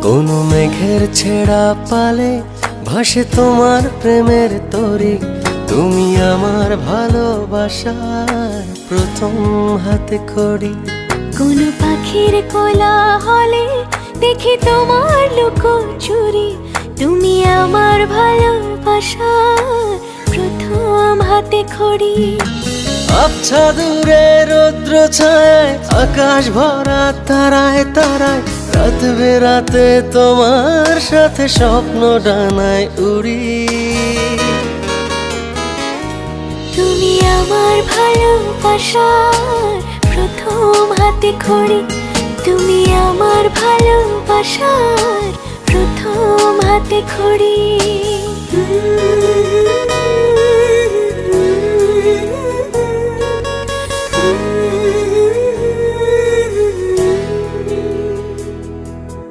কোনো মেঘের ছেঁড়া পালে ভাসে তোমার প্রেমের তরি। তুমি আমার ভালোবাসার প্রথম হাতে খড়ি। কোনো পাখির কোলাহলে দেখি তোমার লুকোচুরি। তুমি আমার ভালোবাসার প্রথম হাতে খড়ি। আবছা দূরে রৌদ্র ছায়, আকাশ ভরা তারায় তারায়, রাত বেরাতে তোমার সাথে স্বপ্ন ডানায় উড়ি। তুমি আমার ভালোবাসার প্রথম হাতে খড়ি। তুমি আমার ভালোবাসার প্রথম হাতে খড়ি।